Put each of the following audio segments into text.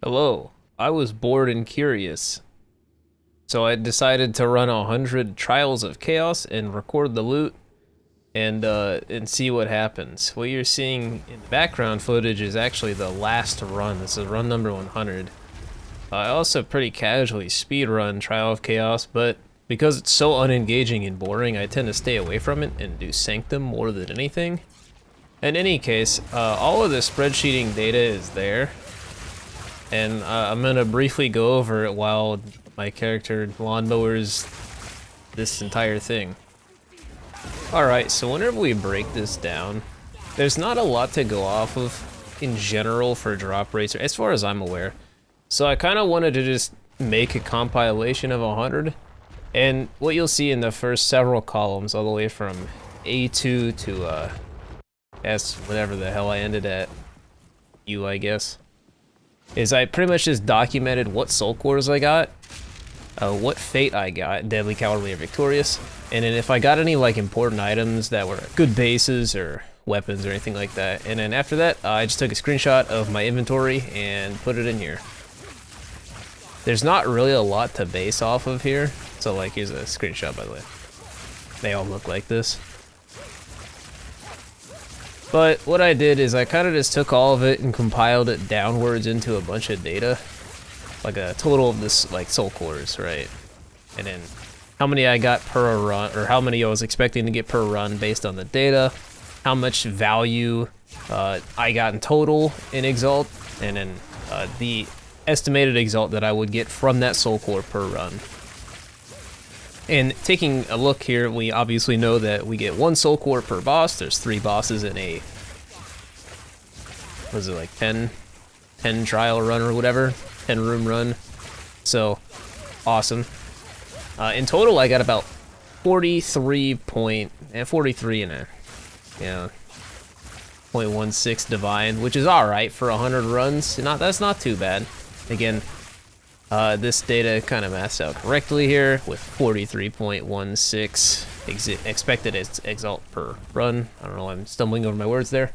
Hello, I was bored and curious, so I decided to run 100 trials of chaos and record the loot and see what happens. What you're seeing in the background footage is actually the last run. This is run number 100. I also pretty casually speed run Trial of Chaos, but because it's so unengaging and boring, I tend to stay away from it and do Sanctum more than anything. In any case, all of the spreadsheeting data is there, and I'm gonna briefly go over it while my character lawnmowers this entire thing. Alright, so whenever we break this down, there's not a lot to go off of in general for drop rates, as far as I'm aware. So I kind of wanted to just make a compilation of 100, and what you'll see in the first several columns, all the way from A2 to S, whatever the hell I ended at, U, I guess, is I pretty much just documented what soul cores I got, what fate I got, deadly, cowardly, or victorious, and then if I got any like important items that were good bases or weapons or anything like that. And then after that, I just took a screenshot of my inventory and put it in here. There's not really a lot to base off of here, so like here's a screenshot, by the way. They all look like this. But what I did is I kind of just took all of it and compiled it downwards into a bunch of data, like a total of this like soul cores, right? And then how many I got per run, or how many I was expecting to get per run based on the data, how much value I got in total in Exalt, and then the estimated Exalt that I would get from that soul core per run. And taking a look here, we obviously know that we get 1 soul core per boss. There's 3 bosses in a, what is it, like 10 trial run or whatever, 10 room run. So awesome. In total, I got about 43 and a, yeah, 0.16 divine, which is all right for 100 runs. That's not too bad. Again, this data kind of maths out correctly here with 43.16 expected exalt per run. I don't know, I'm stumbling over my words there.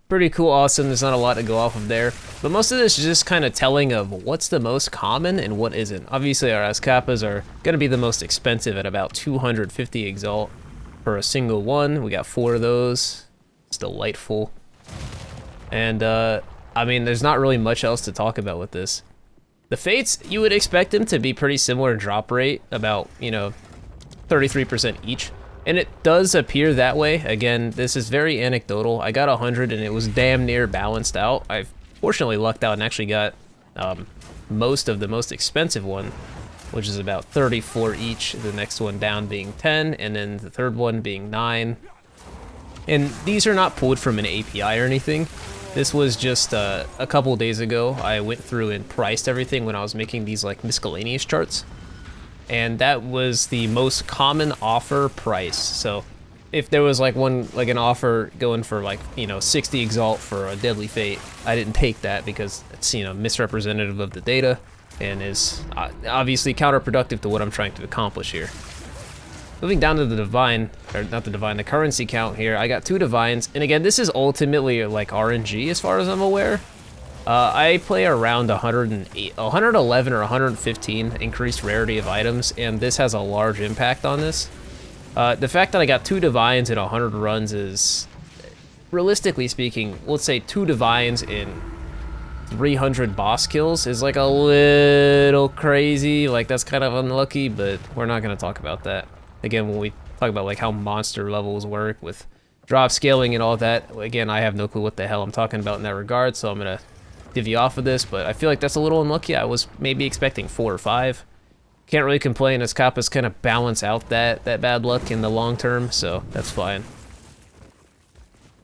Pretty cool, awesome. There's not a lot to go off of there, but most of this is just kind of telling of what's the most common and what isn't. Obviously, our Azkapas are going to be the most expensive at about 250 exalt for a single one. We got 4 of those. It's delightful. And I mean, there's not really much else to talk about with this. The Fates, you would expect them to be pretty similar drop rate, about, 33% each. And it does appear that way. Again, this is very anecdotal. I got 100 and it was damn near balanced out. I fortunately lucked out and actually got most of the most expensive one, which is about 34 each. The next one down being 10, and then the third one being 9. And these are not pulled from an API or anything. This was just a couple days ago. I went through and priced everything when I was making these like miscellaneous charts. And that was the most common offer price. So if there was like an offer going for like, 60 exalt for a deadly fate, I didn't take that because it's, misrepresentative of the data and is obviously counterproductive to what I'm trying to accomplish here. Moving down to the divine, or not the divine, the currency count here, I got 2 divines, and again, this is ultimately like RNG as far as I'm aware. I play around 111 or 115 increased rarity of items, and this has a large impact on this. The fact that I got 2 divines in 100 runs is, realistically speaking, let's say 2 divines in 300 boss kills is like a little crazy. Like, that's kind of unlucky, but we're not going to talk about that. Again, when we talk about like how monster levels work with drop scaling and all that, again, I have no clue what the hell I'm talking about in that regard, so I'm gonna divvy off of this, but I feel like that's a little unlucky. I was maybe expecting 4 or 5. Can't really complain, as Kappas kind of balance out that bad luck in the long term, so that's fine.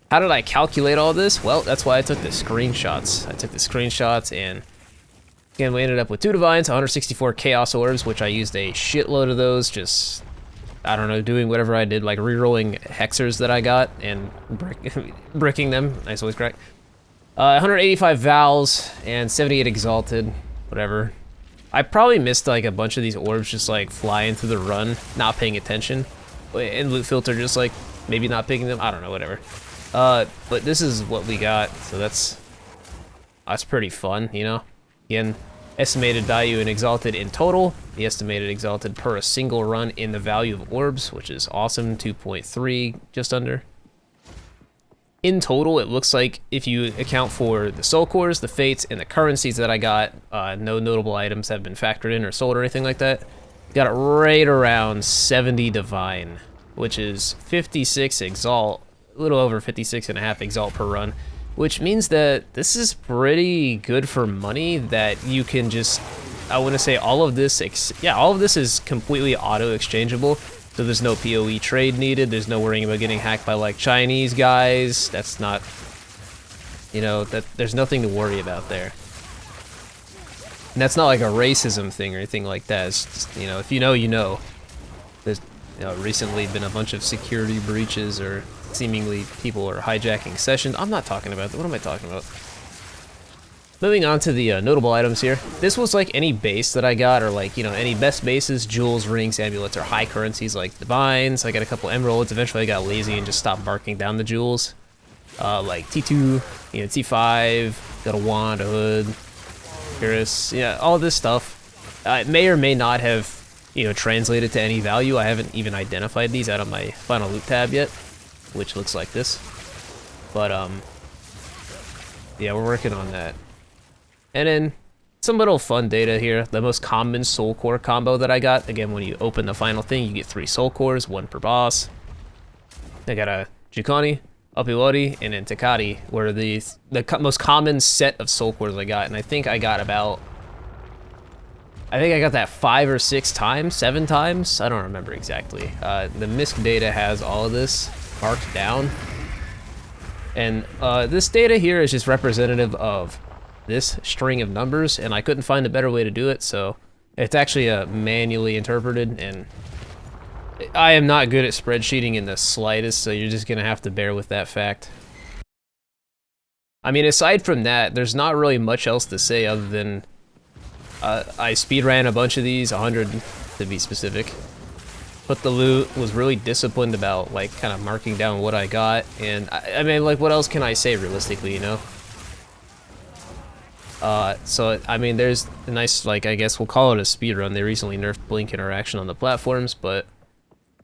How did I calculate all this? Well, that's why I took the screenshots. And again, we ended up with 2 divines, 164 chaos orbs, which I used a shitload of those, just, I don't know, doing whatever I did, like re-rolling hexers that I got and bricking them. Nice, always correct. 185 vowels and 78 exalted, whatever. I probably missed like a bunch of these orbs just like flying through the run, not paying attention. And loot filter just like maybe not picking them, I don't know, whatever. But this is what we got, so that's pretty fun, Again, estimated value in Exalted in total, the estimated Exalted per a single run in the value of orbs, which is awesome, 2.3, just under. In total, it looks like if you account for the soul cores, the fates, and the currencies that I got, no notable items have been factored in or sold or anything like that. Got it right around 70 divine, which is 56 exalt, a little over 56.5 exalt per run, which means that this is pretty good for money that you can just, I want to say all of this, all of this is completely auto exchangeable. So there's no PoE trade needed. There's no worrying about getting hacked by like Chinese guys. That's not, you know, there's nothing to worry about there. And that's not like a racism thing or anything like that. It's just, you know, if you know, you know. There's, you know, recently been a bunch of security breaches or seemingly people are hijacking sessions. I'm not talking about that. What am I talking about? Moving on to the notable items here. This was like any base that I got, or like, you know, any best bases, jewels, rings, amulets, or high currencies like divines. I got a couple emeralds. Eventually I got lazy and just stopped marking down the jewels. Like T2, you know, T5, got a wand, a hood, Pyrrhus, yeah, all this stuff. It may or may not have, you know, translated to any value. I haven't even identified these out of my final loot tab yet, which looks like this. But, yeah, we're working on that. And then some little fun data here. The most common soul core combo that I got. Again, when you open the final thing, you get 3 soul cores, 1 per boss. I got a Jukani, Apiwari, and then Takati were the most common set of soul cores I got. And I think I got about, that 5 or 6 times, 7 times. I don't remember exactly. The MISC data has all of this marked down. And this data here is just representative of this string of numbers, and I couldn't find a better way to do it, so it's actually manually interpreted, and I am not good at spreadsheeting in the slightest, so you're just gonna have to bear with that fact. I mean, aside from that, there's not really much else to say other than I speedran a bunch of these, 100 to be specific. But the loot, was really disciplined about like kind of marking down what I got, and I mean, like, what else can I say realistically, you know? So, I mean, there's a nice, like, I guess we'll call it a speed run. They recently nerfed blink interaction on the platforms, but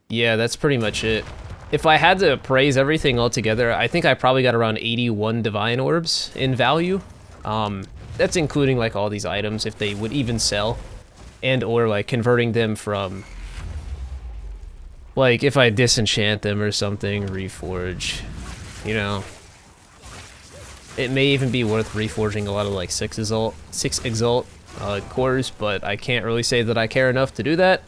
yeah, that's pretty much it. If I had to appraise everything all together, I think I probably got around 81 divine orbs in value. That's including like all these items, if they would even sell, and or like converting them from, like, if I disenchant them or something, reforge, you know. It may even be worth reforging a lot of like 6 exalt cores, but I can't really say that I care enough to do that.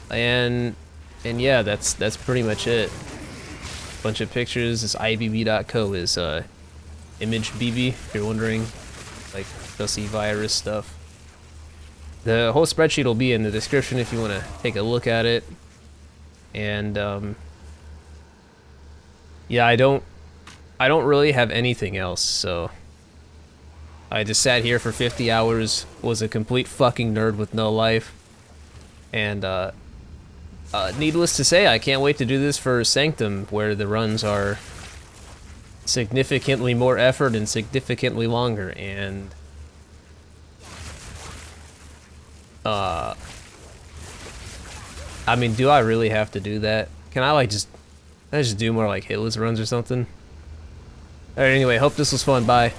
And yeah, that's pretty much it. Bunch of pictures. This ibb.co is image bb, if you're wondering, like Dusty virus stuff. The whole spreadsheet will be in the description if you want to take a look at it. And yeah, I don't really have anything else, so I just sat here for 50 hours, was a complete fucking nerd with no life, and needless to say, I can't wait to do this for Sanctum, where the runs are significantly more effort and significantly longer, and I mean, do I really have to do that? Can I like just do more like hitless runs or something? Alright, anyway, hope this was fun. Bye.